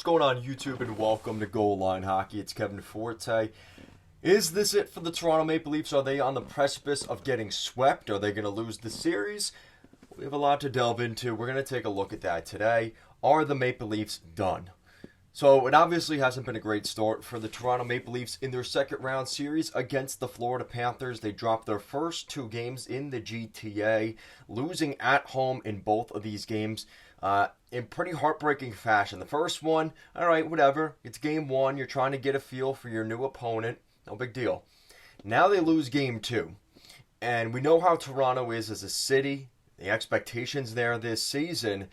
What's going on, YouTube, and welcome to Goal Line Hockey. It's Kevin Forte. Is this it for the Toronto Maple Leafs? Are they on the precipice of getting swept? Are they going to lose the series? We have a lot to delve into. We're going to take a look at that today. Are the Maple Leafs done? So it obviously hasn't been a great start for the Toronto Maple Leafs in their second round series against the Florida Panthers. They dropped their first two games in the GTA, losing at home in both of these games in pretty heartbreaking fashion. The first one, all right, whatever. It's game one. You're trying to get a feel for your new opponent. No big deal. Now they lose game two. And we know how Toronto is as a city. The expectations there this season.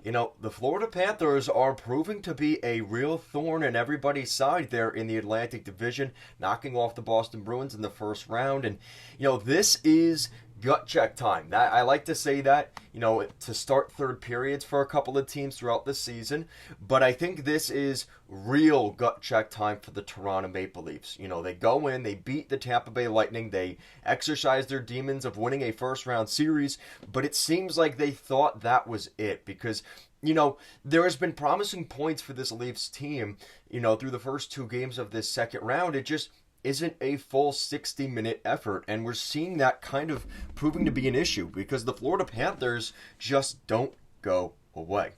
You know, the Florida Panthers are proving to be a real thorn in everybody's side there in the Atlantic Division, knocking off the Boston Bruins in the first round. And, you know, this is gut check time. I like to say that, you know, to start third periods for a couple of teams throughout the season. But I think this is real gut check time for the Toronto Maple Leafs. You know, they go in, they beat the Tampa Bay Lightning, they exercise their demons of winning a first round series, but it seems like they thought that was it because, you know, there has been promising points for this Leafs team, you know, through the first two games of this second round. It just isn't a full 60-minute effort, and we're seeing that kind of proving to be an issue because the Florida Panthers just don't go away.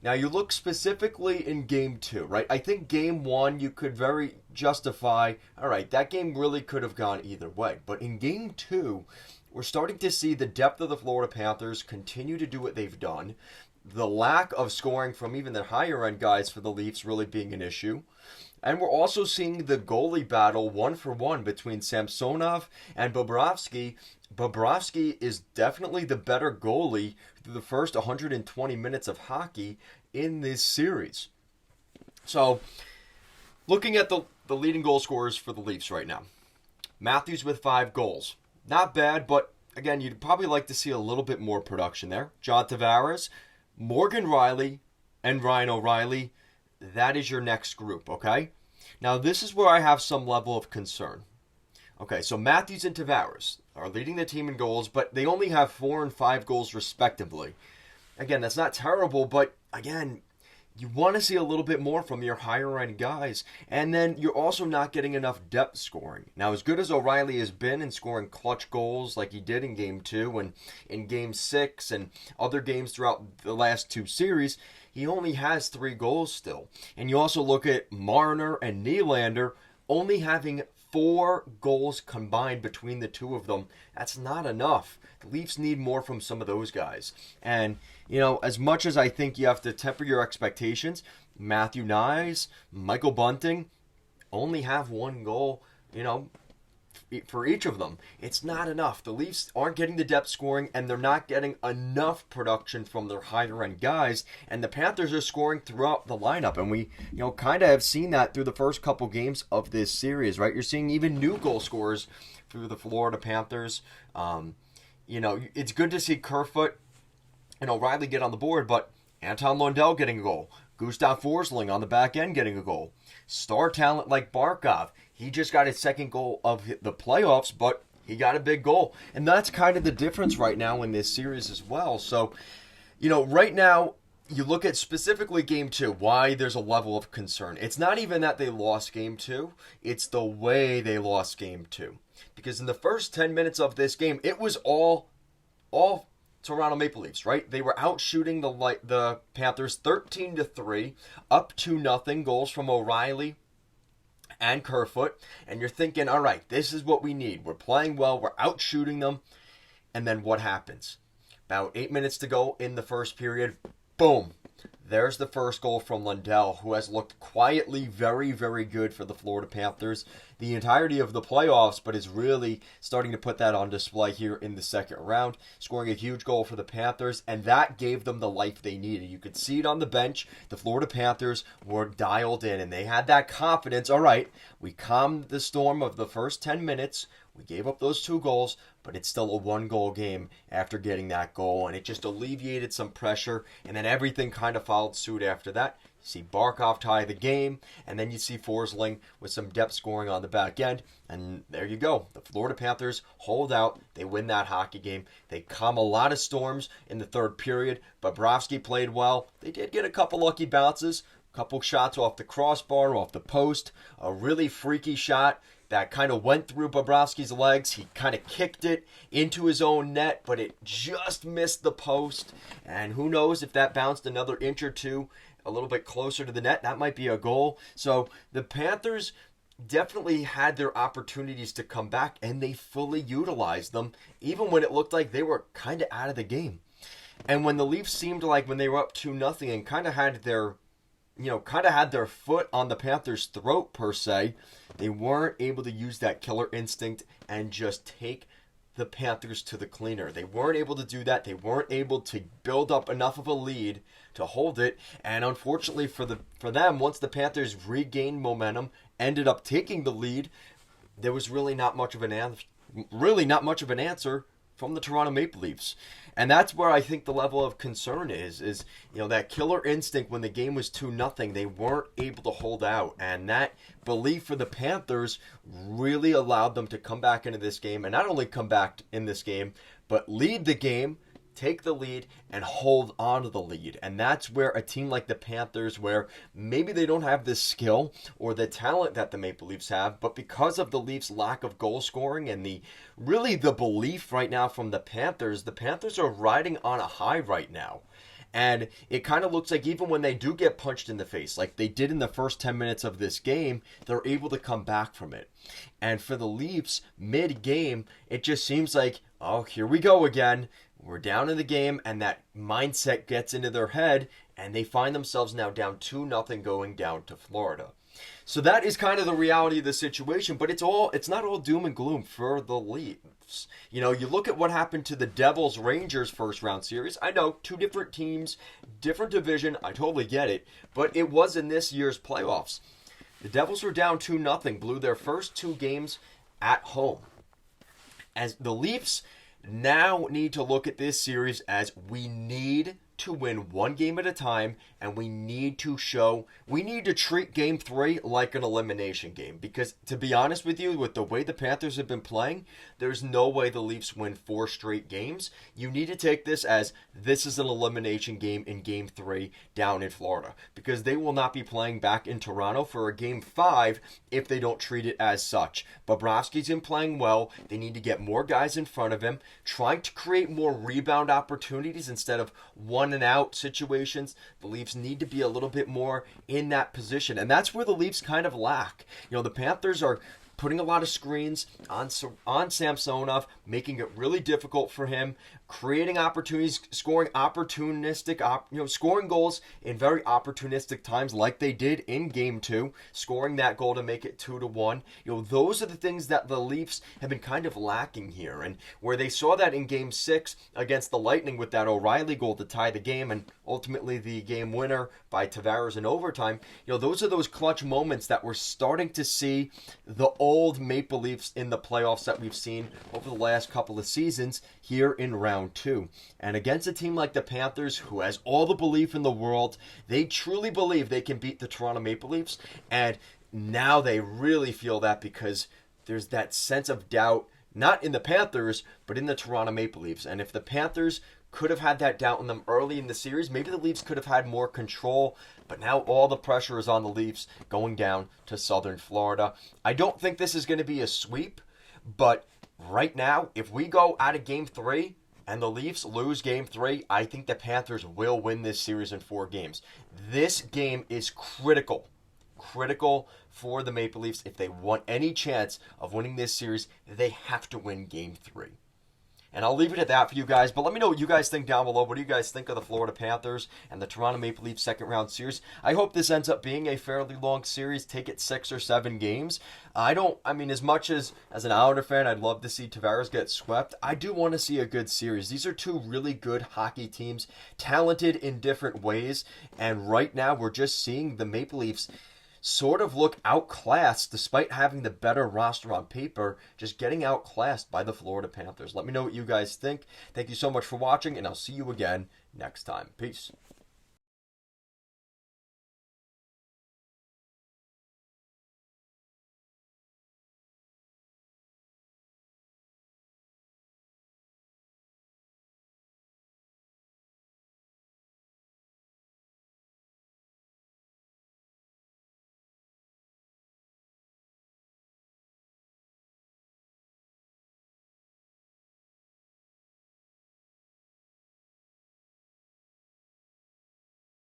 Now, you look specifically in game two, right? I think game one, you could very justify, all right, that game really could have gone either way. But in game two, we're starting to see the depth of the Florida Panthers continue to do what they've done. The lack of scoring from even the higher-end guys for the Leafs really being an issue. And we're also seeing the goalie battle 1-for-1 between Samsonov and Bobrovsky. Bobrovsky is definitely the better goalie through the first 120 minutes of hockey in this series. So, looking at the leading goal scorers for the Leafs right now. Matthews with 5 goals. Not bad, but again, you'd probably like to see a little bit more production there. John Tavares, Morgan Riley, and Ryan O'Reilly. That is your next group, okay? Now, this is where I have some level of concern. Okay, so Matthews and Tavares are leading the team in goals, but they only have 4 and 5 goals respectively. Again, that's not terrible, but again, you want to see a little bit more from your higher-end guys. And then you're also not getting enough depth scoring. Now, as good as O'Reilly has been in scoring clutch goals like he did in Game 2 and in Game 6 and other games throughout the last two series, he only has 3 goals still. And you also look at Marner and Nylander only having 4 goals combined between the two of them. That's not enough. The Leafs need more from some of those guys. And, you know, as much as I think you have to temper your expectations, Matthew Knies, Michael Bunting only have 1 goal, you know, for each of them. It's not enough. The Leafs aren't getting the depth scoring, and they're not getting enough production from their higher-end guys, and the Panthers are scoring throughout the lineup, and we, you know, kind of have seen that through the first couple games of this series, right? You're seeing even new goal scorers through the Florida Panthers. You know, it's good to see Kerfoot and O'Reilly get on the board, but Anton Lundell getting a goal. Gustav Forsling on the back end getting a goal. Star talent like Barkov. He just got his second goal of the playoffs, but he got a big goal. And that's kind of the difference right now in this series as well. So, you know, right now, you look at specifically Game 2, why there's a level of concern. It's not even that they lost Game 2. It's the way they lost Game 2. Because in the first 10 minutes of this game, it was all Toronto Maple Leafs, right? They were out shooting the Panthers 13-3, up 2-0, goals from O'Reilly and Kerfoot. And you're thinking, all right, this is what we need. We're playing well. We're out shooting them. And then what happens? About 8 minutes to go in the first period. Boom. There's the first goal from Lundell, who has looked quietly very, very good for the Florida Panthers the entirety of the playoffs, but is really starting to put that on display here in the second round, scoring a huge goal for the Panthers, and that gave them the life they needed. You could see it on the bench. The Florida Panthers were dialed in, and they had that confidence. All right, we calmed the storm of the first 10 minutes. We gave up those 2 goals, but it's still a 1-goal game after getting that goal, and it just alleviated some pressure, and then everything kind of followed suit after that. You see Barkov tie the game, and then you see Forsling with some depth scoring on the back end, and there you go. The Florida Panthers hold out. They win that hockey game. They calm a lot of storms in the third period. Bobrovsky played well. They did get a couple lucky bounces, couple shots off the crossbar, off the post, a really freaky shot that kind of went through Bobrovsky's legs. He kind of kicked it into his own net, but it just missed the post. And who knows if that bounced another inch or two a little bit closer to the net, that might be a goal. So the Panthers definitely had their opportunities to come back, and they fully utilized them, even when it looked like they were kind of out of the game. And when the Leafs seemed like when they were up 2-0 and kind of had their foot on the Panthers' throat per se, they weren't able to use that killer instinct and just take the Panthers to the cleaner. They weren't able to do that. They weren't able to build up enough of a lead to hold it. And unfortunately for them, once the Panthers regained momentum, ended up taking the lead, there was really not much of an answer from the Toronto Maple Leafs. And that's where I think the level of concern is that killer instinct when the game was 2-0, they weren't able to hold out. And that belief for the Panthers really allowed them to come back into this game, and not only come back in this game, but lead the game, take the lead, and hold on to the lead. And that's where a team like the Panthers, where maybe they don't have the skill or the talent that the Maple Leafs have, but because of the Leafs' lack of goal scoring and the belief right now from the Panthers are riding on a high right now. And it kind of looks like even when they do get punched in the face, like they did in the first 10 minutes of this game, they're able to come back from it. And for the Leafs, mid-game, it just seems like, oh, here we go again. We're down in the game, and that mindset gets into their head, and they find themselves now down 2-0 going down to Florida. So that is kind of the reality of the situation, but it's not all doom and gloom for the Leafs. You look at what happened to the Devils-Rangers first-round series. I know, two different teams, different division, I totally get it, but it was in this year's playoffs. The Devils were down 2-0, blew their first two games at home. As the Leafs now need to look at this series as we need to win one game at a time, and we need to treat game 3 like an elimination game, because to be honest with you, with the way the Panthers have been playing, there's no way the Leafs win 4 straight games. You need to take this as this is an elimination game in game 3 down in Florida, because they will not be playing back in Toronto for a game 5 if they don't treat it as such. Bobrovsky's been playing well. They need to get more guys in front of him, trying to create more rebound opportunities instead of one and out situations. The Leafs need to be a little bit more in that position, and that's where the Leafs kind of lack. The Panthers are putting a lot of screens on Samsonov, making it really difficult for him, creating opportunities, scoring scoring goals in very opportunistic times, like they did in Game 2, scoring that goal to make it 2-1. Those are the things that the Leafs have been kind of lacking here, and where they saw that in Game 6 against the Lightning with that O'Reilly goal to tie the game, and ultimately the game winner by Tavares in overtime. Those are those clutch moments that we're starting to see the old Maple Leafs in the playoffs that we've seen over the last couple of seasons here in round 2. And against a team like the Panthers, who has all the belief in the world, they truly believe they can beat the Toronto Maple Leafs, and now they really feel that because there's that sense of doubt, not in the Panthers, but in the Toronto Maple Leafs. And if the Panthers could have had that doubt in them early in the series, maybe the Leafs could have had more control, but now all the pressure is on the Leafs going down to southern Florida. I don't think this is going to be a sweep, but right now, if we go out of Game 3 and the Leafs lose Game 3, I think the Panthers will win this series in 4 games. This game is critical for the Maple Leafs. If they want any chance of winning this series, they have to win Game 3. And I'll leave it at that for you guys. But let me know what you guys think down below. What do you guys think of the Florida Panthers and the Toronto Maple Leafs second round series? I hope this ends up being a fairly long series. Take it 6 or 7 games. As much as an Islander fan, I'd love to see Tavares get swept. I do want to see a good series. These are two really good hockey teams, talented in different ways. And right now, we're just seeing the Maple Leafs sort of look outclassed despite having the better roster on paper, just getting outclassed by the Florida Panthers. Let me know what you guys think. Thank you so much for watching, and I'll see you again next time. Peace.